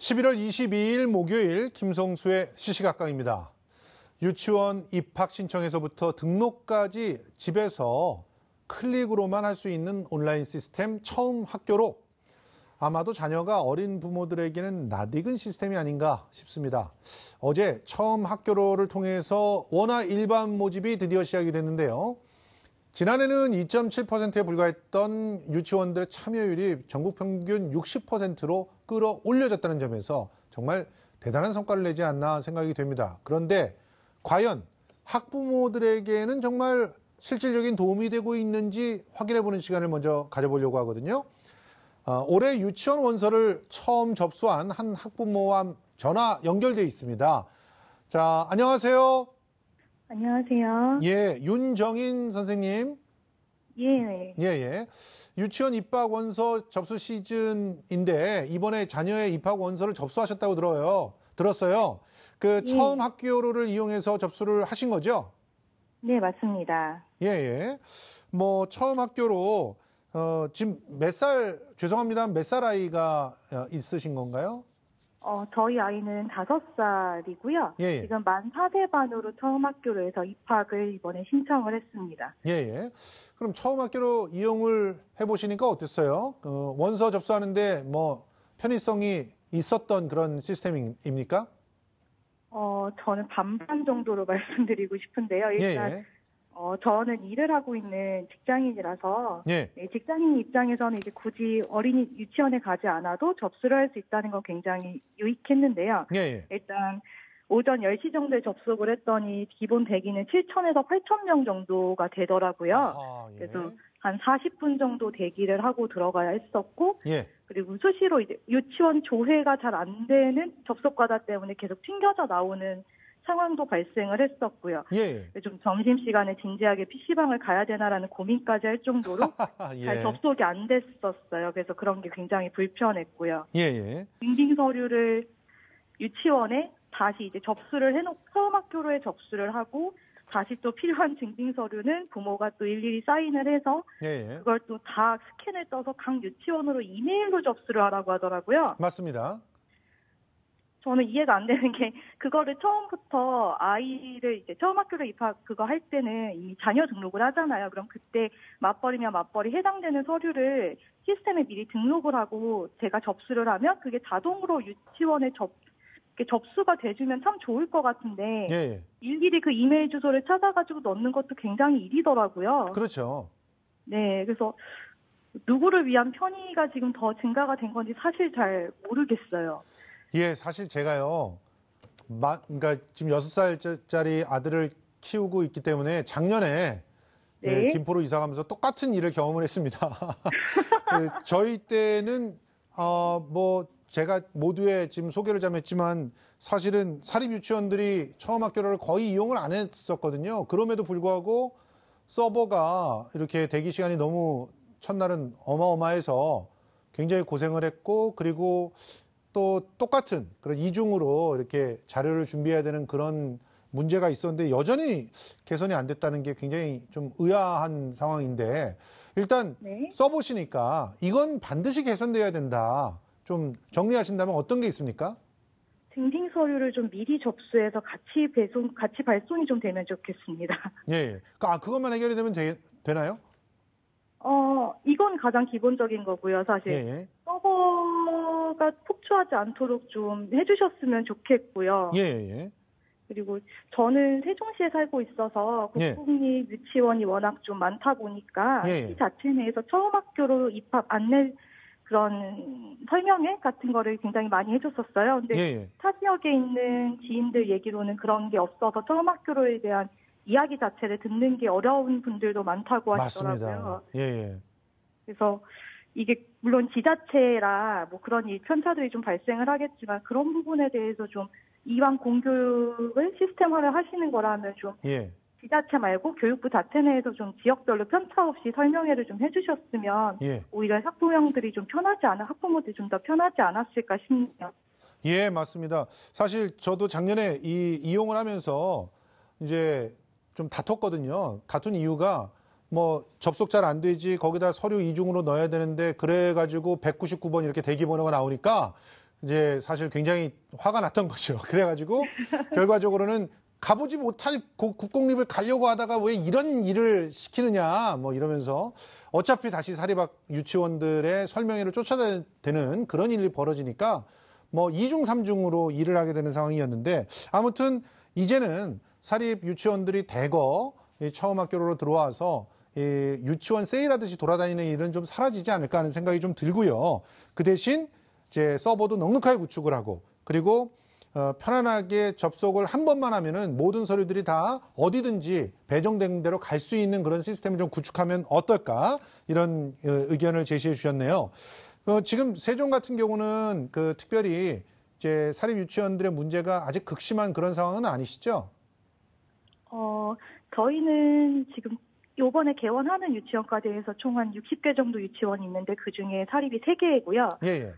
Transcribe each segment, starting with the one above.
11월 22일 목요일 김성수의 시시각각입니다. 유치원 입학 신청에서부터 등록까지 집에서 클릭으로만 할 수 있는 온라인 시스템 처음 학교로 아마도 자녀가 어린 부모들에게는 낯익은 시스템이 아닌가 싶습니다. 어제 처음 학교로를 통해서 원화 일반 모집이 드디어 시작이 됐는데요. 지난해는 2.7%에 불과했던 유치원들의 참여율이 전국 평균 60%로 끌어올려졌다는 점에서 정말 대단한 성과를 내지 않나 생각이 됩니다. 그런데 과연 학부모들에게는 정말 실질적인 도움이 되고 있는지 확인해보는 시간을 먼저 가져보려고 하거든요. 올해 유치원 원서를 처음 접수한 한 학부모와 전화 연결돼 있습니다. 자, 안녕하세요. 안녕하세요. 예, 윤정인 선생님. 예. 예. 유치원 입학 원서 접수 시즌인데 이번에 자녀의 입학 원서를 접수하셨다고 들었어요. 그 처음 학교를 이용해서 접수를 하신 거죠? 네, 맞습니다. 예. 뭐 처음 학교로 지금 몇 살 아이가 있으신 건가요? 저희 아이는 5살이고요. 예. 지금 만 4세 반으로 처음 학교로 해서 입학을 이번에 신청을 했습니다. 예. 그럼 처음 학교로 이용을 해보시니까 어땠어요? 원서 접수하는데 뭐 편의성이 있었던 그런 시스템입니까? 저는 반반 정도로 말씀드리고 싶은데요. 일단 저는 일을 하고 있는 직장인이라서 네, 직장인 입장에서는 이제 굳이 어린이 유치원에 가지 않아도 접수를 할 수 있다는 건 굉장히 유익했는데요. 일단 오전 10시 정도에 접속을 했더니 기본 대기는 7,000에서 8,000명 정도가 되더라고요. 그래서 한 40분 정도 대기를 하고 들어가야 했었고 그리고 수시로 이제 유치원 조회가 잘 안 되는 접속과다 때문에 계속 튕겨져 나오는 상황도 발생을 했었고요. 좀 점심시간에 진지하게 PC방을 가야 되나라는 고민까지 할 정도로 잘 접속이 안 됐었어요. 그래서 그런 게 굉장히 불편했고요. 증빙 서류를 유치원에 다시 이제 접수를 해놓고 처음 학교로에 접수를 하고 다시 또 필요한 증빙 서류는 부모가 또 일일이 사인을 해서 그걸 또 다 스캔을 떠서 각 유치원으로 이메일로 접수를 하라고 하더라고요. 맞습니다. 저는 이해가 안 되는 게 그거를 처음부터 아이를 이제 처음 학교로 입학 그거 할 때는 이미 자녀 등록을 하잖아요. 그럼 그때 맞벌이면 맞벌이 해당되는 서류를 시스템에 미리 등록을 하고 제가 접수를 하면 그게 자동으로 유치원에 접수가 돼주면 참 좋을 것 같은데 일일이 그 이메일 주소를 찾아가지고 넣는 것도 굉장히 일이더라고요. 그렇죠. 네, 그래서 누구를 위한 편의가 지금 더 증가가 된 건지 사실 잘 모르겠어요. 예, 사실 제가요, 그러니까 지금 6살짜리 아들을 키우고 있기 때문에 작년에 김포로 이사 가면서 똑같은 일을 경험을 했습니다. 저희 때는 제가 모두의 지금 소개를 좀 했지만 사실은 사립 유치원들이 처음 학교를 거의 이용을 안 했었거든요. 그럼에도 불구하고 서버가 이렇게 대기 시간이 너무 첫날은 어마어마해서 굉장히 고생을 했고 그리고 또 똑같은 그런 이중으로 이렇게 자료를 준비해야 되는 그런 문제가 있었는데 여전히 개선이 안 됐다는 게 굉장히 좀 의아한 상황인데 일단 써보시니까 이건 반드시 개선돼야 된다. 좀 정리하신다면 어떤 게 있습니까? 증빙 서류를 좀 미리 접수해서 같이 발송이 좀 되면 좋겠습니다. 그것만 해결이 되면 되나요? 이건 가장 기본적인 거고요. 사실 서버가 폭주하지 않도록 좀 해주셨으면 좋겠고요. 그리고 저는 세종시에 살고 있어서 국공립 유치원이 워낙 좀 많다 보니까 시 자체 내에서 처음 학교로 입학 안내 그런 설명회 같은 거를 굉장히 많이 해줬었어요. 근데 타 지역에 있는 지인들 얘기로는 그런 게 없어서 처음 학교로에 대한 이야기 자체를 듣는 게 어려운 분들도 많다고 하시더라고요. 맞습니다. 그래서 이게 물론 지자체라 뭐 그런 편차들이 좀 발생을 하겠지만 그런 부분에 대해서 좀 이왕 공교육을 시스템화를 하시는 거라면 좀 지자체 말고 교육부 자체 내에서 좀 지역별로 편차 없이 설명회를 좀 해주셨으면 오히려 학부모들이 좀 학부모들이 좀 더 편하지 않았을까 싶네요. 맞습니다. 사실 저도 작년에 이용을 하면서 이제 좀 다퉜거든요. 다툰 이유가 뭐 접속 잘 안 되지 거기다 서류 이중으로 넣어야 되는데 그래가지고 199번 이렇게 대기 번호가 나오니까 이제 사실 굉장히 화가 났던 거죠. 그래가지고 결과적으로는 가보지 못할 국공립을 가려고 하다가 왜 이런 일을 시키느냐 뭐 이러면서 어차피 다시 사립학 유치원들의 설명회를 쫓아야 되는 그런 일이 벌어지니까 뭐 2중 3중으로 일을 하게 되는 상황이었는데 아무튼 이제는 사립 유치원들이 대거 처음 학교로 들어와서 유치원 세일하듯이 돌아다니는 일은 좀 사라지지 않을까 하는 생각이 좀 들고요. 그 대신 이제 서버도 넉넉하게 구축을 하고 그리고 편안하게 접속을 한 번만 하면은 모든 서류들이 다 어디든지 배정된 대로 갈 수 있는 그런 시스템을 좀 구축하면 어떨까 이런 의견을 제시해 주셨네요. 지금 세종 같은 경우는 특별히 이제 사립 유치원들의 문제가 아직 극심한 그런 상황은 아니시죠? 저희는 지금 요번에 개원하는 유치원까지 해서 총 한 60개 정도 유치원이 있는데 그중에 사립이 3개이고요. 예.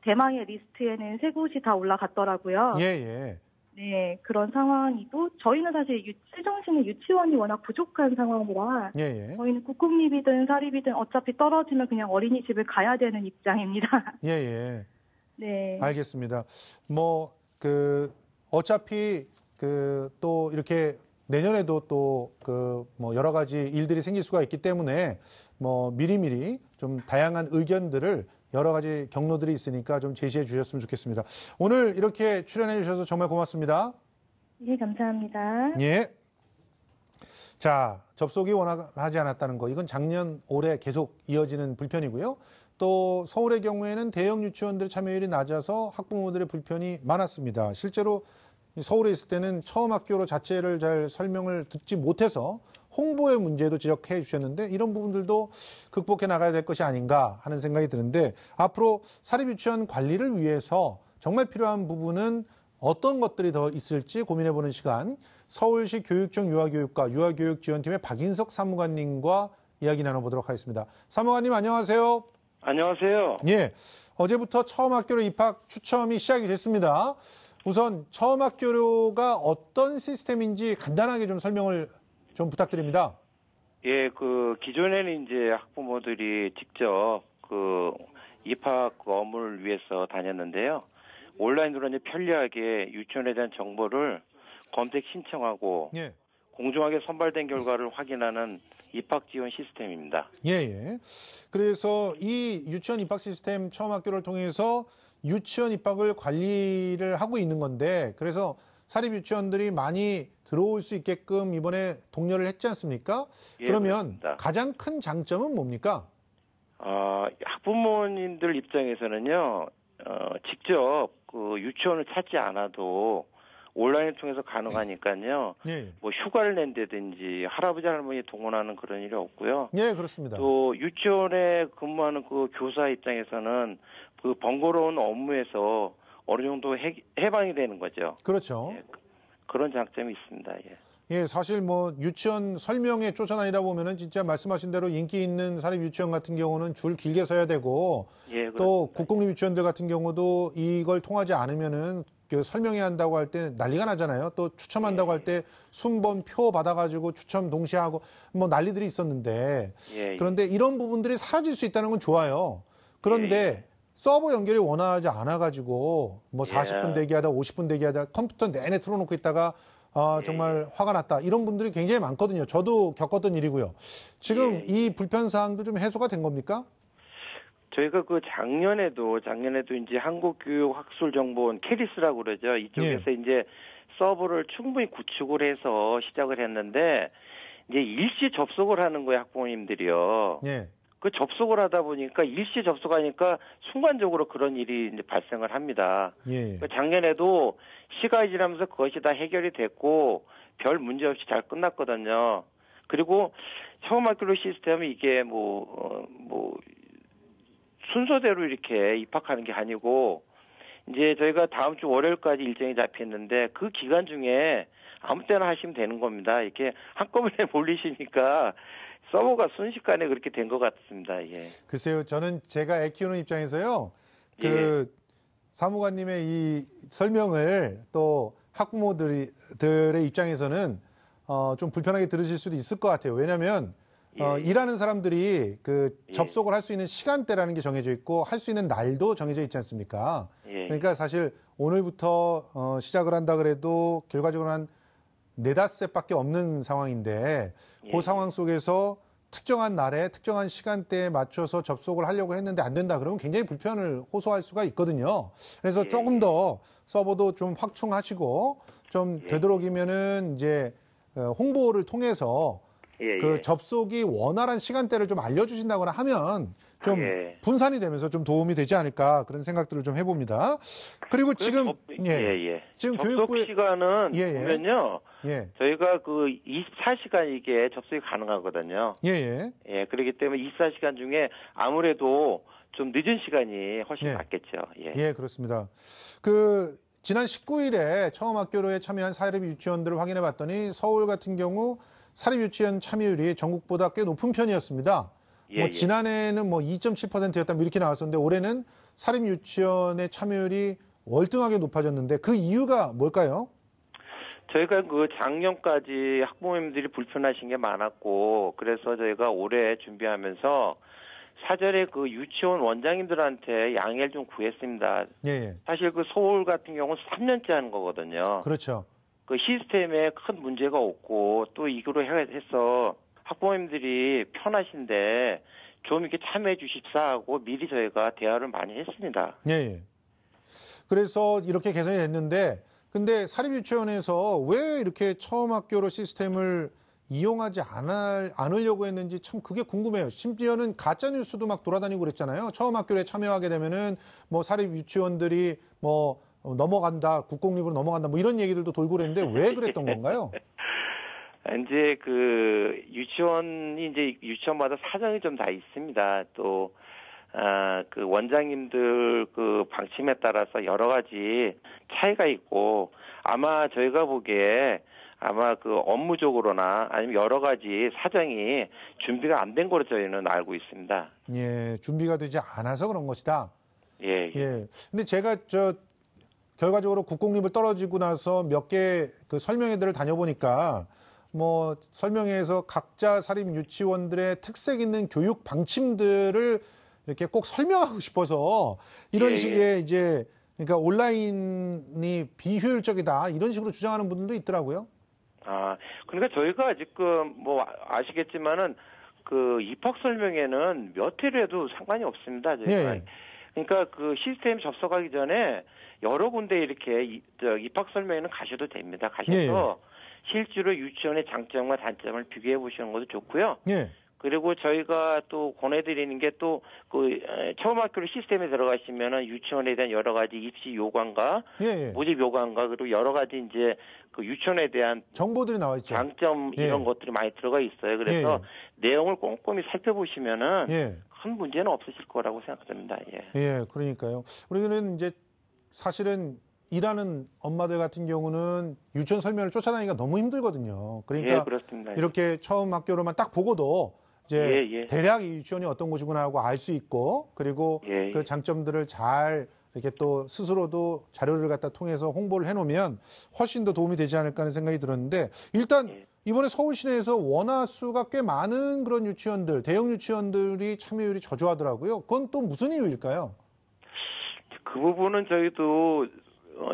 대망의 리스트에는 3곳이 다 올라갔더라고요. 예. 네, 그런 상황이고 저희는 사실 세종시는 유치원이 워낙 부족한 상황이라 저희는 국공립이든 사립이든 어차피 떨어지면 그냥 어린이집을 가야 되는 입장입니다. 예. 네. 알겠습니다. 어차피 또 이렇게 내년에도 또 여러 가지 일들이 생길 수가 있기 때문에 미리미리 좀 다양한 의견들을 여러 가지 경로들이 있으니까 좀 제시해 주셨으면 좋겠습니다. 오늘 이렇게 출연해 주셔서 정말 고맙습니다. 네, 감사합니다. 예. 자, 접속이 원활하지 않았다는 거, 이건 작년, 올해 계속 이어지는 불편이고요. 또 서울의 경우에는 대형 유치원들의 참여율이 낮아서 학부모들의 불편이 많았습니다. 실제로 서울에 있을 때는 처음 학교로 자체를 잘 설명을 듣지 못해서 홍보의 문제도 지적해 주셨는데 이런 부분들도 극복해 나가야 될 것이 아닌가 하는 생각이 드는데 앞으로 사립유치원 관리를 위해서 정말 필요한 부분은 어떤 것들이 더 있을지 고민해보는 시간, 서울시 교육청 유아교육과 유아교육지원팀의 박인석 사무관님과 이야기 나눠보도록 하겠습니다. 사무관님 안녕하세요. 안녕하세요. 예, 어제부터 처음 학교로 입학 추첨이 시작이 됐습니다. 우선 처음 학교가 어떤 시스템인지 간단하게 좀 설명을 좀 부탁드립니다. 예, 기존에는 이제 학부모들이 직접 입학 업무를 위해서 다녔는데요. 온라인으로 이제 편리하게 유치원에 대한 정보를 검색 신청하고 공정하게 선발된 결과를 확인하는 입학 지원 시스템입니다. 예. 그래서 이 유치원 입학 시스템 처음 학교를 통해서 유치원 입학을 관리를 하고 있는 건데 그래서 사립 유치원들이 많이 들어올 수 있게끔 이번에 독려를 했지 않습니까? 예, 그러면 그렇습니다. 가장 큰 장점은 뭡니까? 학부모님들 입장에서는요, 직접 유치원을 찾지 않아도 온라인을 통해서 가능하니까요. 휴가를 낸다든지 할아버지 할머니 동원하는 그런 일이 없고요. 예, 그렇습니다. 또 유치원에 근무하는 교사 입장에서는 번거로운 업무에서 어느 정도 해방이 되는 거죠. 그렇죠. 예, 그런 장점이 있습니다. 예, 사실 유치원 설명에 쫓아다니다 보면은 진짜 말씀하신 대로 인기 있는 사립 유치원 같은 경우는 줄 길게 서야 되고 또 국공립 유치원들 같은 경우도 이걸 통하지 않으면은 설명해야 한다고 할 때 난리가 나잖아요. 또 추첨한다고 할 때 순번 표 받아가지고 추첨 동시에 하고 난리들이 있었는데 그런데 이런 부분들이 사라질 수 있다는 건 좋아요. 그런데 서버 연결이 원활하지 않아가지고 40분 대기하다 50분 대기하다 컴퓨터 내내 틀어놓고 있다가 정말 화가 났다 이런 분들이 굉장히 많거든요. 저도 겪었던 일이고요. 지금 이 불편 사항도 좀 해소가 된 겁니까? 저희가 작년에도 이제 한국교육학술정보원 캐리스라고 그러죠. 이쪽에서 이제 서버를 충분히 구축을 해서 시작을 했는데 이제 일시 접속을 하는 거예요, 학부모님들이요. 접속을 하다 보니까 일시 접속하니까 순간적으로 그런 일이 이제 발생을 합니다. 작년에도 시간이 지나면서 그것이 다 해결이 됐고 별 문제 없이 잘 끝났거든요. 그리고 처음 학교 시스템이 이게 순서대로 이렇게 입학하는 게 아니고 이제 저희가 다음 주 월요일까지 일정이 잡혔는데 그 기간 중에 아무 때나 하시면 되는 겁니다. 이렇게 한꺼번에 몰리시니까 서버가 순식간에 그렇게 된 것 같습니다. 글쎄요, 저는 제가 애 키우는 입장에서요, 사무관님의 이 설명을 또 학부모들의 입장에서는 좀 불편하게 들으실 수도 있을 것 같아요. 왜냐하면 일하는 사람들이 그 예. 접속을 할 수 있는 시간대라는 게 정해져 있고 할 수 있는 날도 정해져 있지 않습니까? 예. 그러니까 사실 오늘부터 시작을 한다 그래도 결과적으로 한 4-5세밖에 없는 상황인데 예. 그 상황 속에서 특정한 날에 특정한 시간대에 맞춰서 접속을 하려고 했는데 안 된다 그러면 굉장히 불편을 호소할 수가 있거든요. 그래서 예. 조금 더 서버도 좀 확충하시고 좀 예. 되도록이면은 이제 홍보를 통해서 예. 그 접속이 원활한 시간대를 좀 알려주신다거나 하면 좀 예. 분산이 되면서 좀 도움이 되지 않을까 그런 생각들을 좀 해봅니다. 그리고 지금 지금 접속 교육부의 시간은 예. 보면요. 예. 저희가 그 24시간 이게 접속이 가능하거든요. 예. 예, 그렇기 때문에 24시간 중에 아무래도 좀 늦은 시간이 훨씬 예. 낫겠죠. 예. 예, 그렇습니다. 그 지난 19일에 처음 학교로에 참여한 사립 유치원들을 확인해 봤더니 서울 같은 경우 사립 유치원 참여율이 전국보다 꽤 높은 편이었습니다. 예. 지난해에는 2.7%였다 이렇게 나왔었는데 올해는 사립 유치원의 참여율이 월등하게 높아졌는데 그 이유가 뭘까요? 저희가 그 작년까지 학부모님들이 불편하신 게 많았고 그래서 저희가 올해 준비하면서 사전에 그 유치원 원장님들한테 양해를 좀 구했습니다. 예. 사실 그 서울 같은 경우는 3년째 하는 거거든요. 그렇죠. 그 시스템에 큰 문제가 없고 또 이거로 해서 학부모님들이 편하신데 좀 이렇게 참여해 주십사 하고 미리 저희가 대화를 많이 했습니다. 예. 그래서 이렇게 개선이 됐는데 근데 사립유치원에서 왜 이렇게 처음 학교로 시스템을 이용하지 않으려고 했는지 참 그게 궁금해요. 심지어는 가짜 뉴스도 막 돌아다니고 그랬잖아요. 처음 학교에 참여하게 되면은 사립 유치원들이 넘어간다, 국공립으로 넘어간다, 이런 얘기들도 돌고 그랬는데 왜 그랬던 건가요? 이제 그 유치원이 이제 유치원마다 사정이 좀 다 있습니다. 또 그 원장님들 그 방침에 따라서 여러 가지 차이가 있고 아마 저희가 보기에 아마 그 업무적으로나 아니면 여러 가지 사정이 준비가 안 된 거로 저희는 알고 있습니다. 예, 준비가 되지 않아서 그런 것이다. 예. 근데 제가 결과적으로 국공립을 떨어지고 나서 몇 개 그 설명회들을 다녀보니까 설명회에서 각자 사립 유치원들의 특색 있는 교육 방침들을 이렇게 꼭 설명하고 싶어서 이런 식의 이제 그러니까 온라인이 비효율적이다 이런 식으로 주장하는 분들도 있더라고요. 그러니까 저희가 지금 아시겠지만은 그 입학 설명회는 몇 회를 해도 상관이 없습니다. 저희가. 그러니까 그 시스템 접속하기 전에 여러 군데 이렇게 입학 설명회는 가셔도 됩니다. 가셔서 실제로 유치원의 장점과 단점을 비교해 보시는 것도 좋고요. 그리고 저희가 또 권해드리는 게 또 그 처음 학교로 시스템에 들어가시면은 유치원에 대한 여러 가지 입시 요강과 모집 요강과 그리고 여러 가지 이제 그 유치원에 대한 정보들이 나와 있죠. 장점 이런 것들이 많이 들어가 있어요. 그래서 내용을 꼼꼼히 살펴보시면은 큰 문제는 없으실 거라고 생각됩니다. 그러니까요. 우리는 이제 사실은 일하는 엄마들 같은 경우는 유치원 설명을 쫓아다니기가 너무 힘들거든요. 그러니까 그렇습니다. 이렇게 처음 학교로만 딱 보고도 이제 대략 이 유치원이 어떤 곳이구나 하고 알 수 있고 그리고 그 장점들을 잘 이렇게 또 스스로도 자료를 갖다 통해서 홍보를 해놓으면 훨씬 더 도움이 되지 않을까 하는 생각이 들었는데 일단 이번에 서울 시내에서 원화 수가 꽤 많은 그런 유치원들, 대형 유치원들이 참여율이 저조하더라고요. 그건 또 무슨 이유일까요? 그 부분은 저희도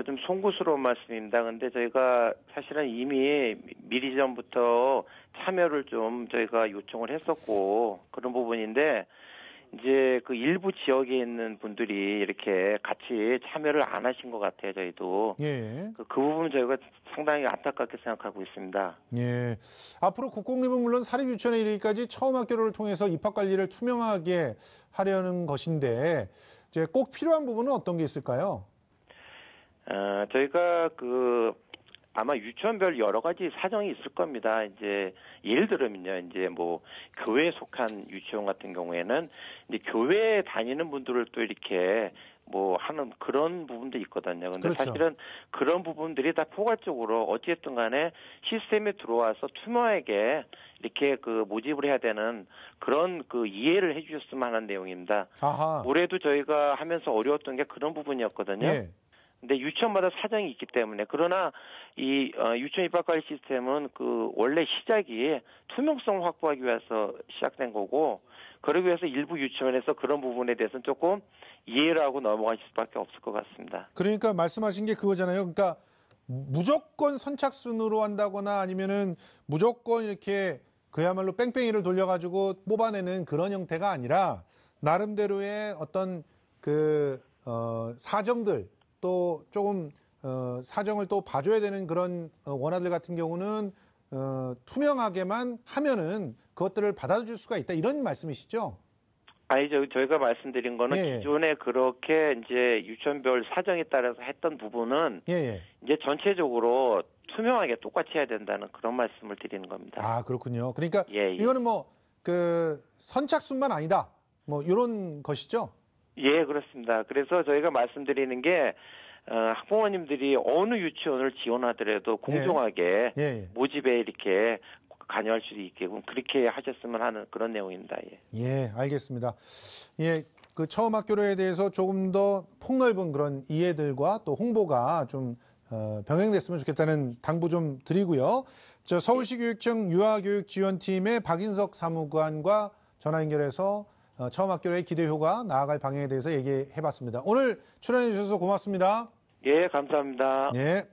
좀 송구스러운 말씀입니다. 근데 저희가 사실은 이미 미리 전부터 참여를 좀 저희가 요청을 했었고 그런 부분인데 이제 그 일부 지역에 있는 분들이 이렇게 같이 참여를 안 하신 것 같아요. 저희도 그 부분은 저희가 상당히 안타깝게 생각하고 있습니다. 앞으로 국공립은 물론 사립 유치원에 이르기까지 처음 학교를 통해서 입학 관리를 투명하게 하려는 것인데 이제 꼭 필요한 부분은 어떤 게 있을까요? 저희가 아마 유치원별 여러 가지 사정이 있을 겁니다. 이제 예를 들면요, 이제 교회에 속한 유치원 같은 경우에는 이제 교회에 다니는 분들을 또 이렇게 하는 그런 부분도 있거든요. 근데 사실은 그런 부분들이 다 포괄적으로 어찌됐든 간에 시스템에 들어와서 투명하게 이렇게 모집을 해야 되는 그런 이해를 해 주셨으면 하는 내용입니다. 올해도 저희가 하면서 어려웠던 게 그런 부분이었거든요. 근데 유치원마다 사정이 있기 때문에 그러나 이 유치원 입학관리 시스템은 그 원래 시작이 투명성을 확보하기 위해서 시작된 거고 그러기 위해서 일부 유치원에서 그런 부분에 대해서는 조금 이해를 하고 넘어가실 수밖에 없을 것 같습니다. 그러니까 말씀하신 게 그거잖아요. 그러니까 무조건 선착순으로 한다거나 아니면은 무조건 이렇게 그야말로 뺑뺑이를 돌려가지고 뽑아내는 그런 형태가 아니라 나름대로의 어떤 그 사정들 또 조금 사정을 또 봐줘야 되는 그런 원화들 같은 경우는 투명하게만 하면은 그것들을 받아줄 수가 있다 이런 말씀이시죠? 아니죠. 저희가 말씀드린 거는 예. 기존에 그렇게 이제 유치원별 사정에 따라서 했던 부분은 예. 이제 전체적으로 투명하게 똑같이 해야 된다는 그런 말씀을 드리는 겁니다. 아, 그렇군요. 그러니까 예. 이거는 뭐 그 선착순만 아니다. 뭐 이런 것이죠? 예, 그렇습니다. 그래서 저희가 말씀드리는 게 학부모님들이 어느 유치원을 지원하더라도 공정하게 모집에 이렇게 관여할 수 있게끔 그렇게 하셨으면 하는 그런 내용입니다. 예. 예, 알겠습니다. 예, 그 처음 학교로에 대해서 조금 더 폭넓은 그런 이해들과 또 홍보가 좀 병행됐으면 좋겠다는 당부 좀 드리고요. 저 서울시 교육청 유아교육지원팀의 박인석 사무관과 전화 연결해서 처음 학교로의 기대 효과 나아갈 방향에 대해서 얘기해봤습니다. 오늘 출연해 주셔서 고맙습니다. 예, 감사합니다. 예.